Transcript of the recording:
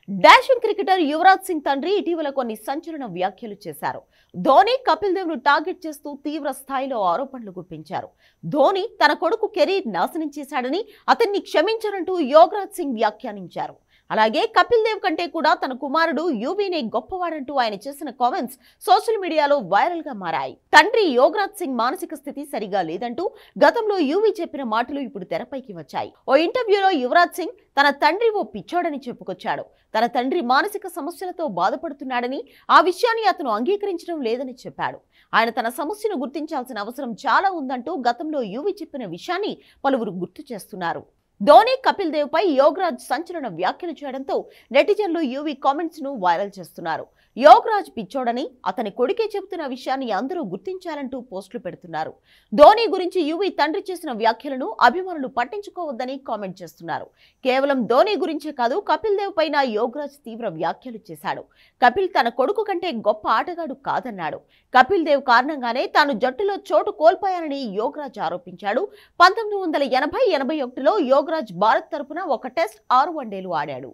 Dashing cricketer Yuvraj Singh తండ్రి ఇటీవల కొన్ని సంచలన వ్యాఖ్యలు చేశారు. ధోని, కపిల్ దేవ్ ను టార్గెట్ చేస్తూ తీవ్ర స్థాయిలో ఆరోపణలు గుప్పించారు. ధోని తన కొడుకు కెరీర్ నాశనం చేశాడని, అతన్ని క్షమించనంటూ యువరాజ్ సింగ్ వ్యాఖ్యానించారు. అలాగే కపిల్ దేవ్ కంటే కూడా తన కుమారుడు యువీనే గొప్పవాడంటూ ఆయన చేసిన కామెంట్స్ సోషల్ మీడియాలో వైరల్ గా మారాయి. తండ్రి యువరాజ్ సింగ్ మానసిక స్థితి సరిగా లేదంటూ గతంలో యువీ చెప్పిన మాటలు ఇప్పుడు తెరపైకి వచ్చాయి. ఓ ఇంటర్వ్యూలో యువరాజ్ సింగ్ తన తండ్రి ఓ పిచ్చోడని చెప్పుకొచ్చాడు. తన తండ్రి మానసిక సమస్యలతో బాధపడుతున్నాడని, ఆ విషయాన్ని అతను అంగీకరించడం లేదని చెప్పాడు. ఆయన తన సమస్యను గుర్తించాల్సిన అవసరం చాలా ఉందంటూ గతంలో యువీ చెప్పిన విషయాన్ని పలువురు గుర్తు చేస్తున్నారు. ధోని, కపిల్ దేవ్ పై యోగరాజ్ సంచలన వ్యాఖ్యలు చేయడంతో నెటిజన్లు యువీ కామెంట్స్ ను వైరల్ చేస్తున్నారు. యోగరాజ్ పిచ్చోడని, అతని కొడుకే చెబుతున్న విషయాన్ని అందరూ గుర్తించాలంటూ పోస్టులు పెడుతున్నారు. ధోని గురించి యువీ తండ్రి చేసిన వ్యాఖ్యలను అభిమానులు పట్టించుకోవద్దని కామెంట్ చేస్తున్నారు. కేవలం ధోని గురించే కాదు, కపిల్ దేవ్ పైన యోగరాజ్ తీవ్ర వ్యాఖ్యలు చేశాడు. కపిల్ తన కొడుకు కంటే గొప్ప ఆటగాడు కాదన్నాడు. కపిల్ దేవ్ కారణంగానే తాను జట్టులో చోటు కోల్పోయానని యోగరాజ్ ఆరోపించాడు. 1980-81లో యోగరాజ్ భారత్ తరపున ఒక టెస్ట్ 6 వన్డేలు ఆడాడు.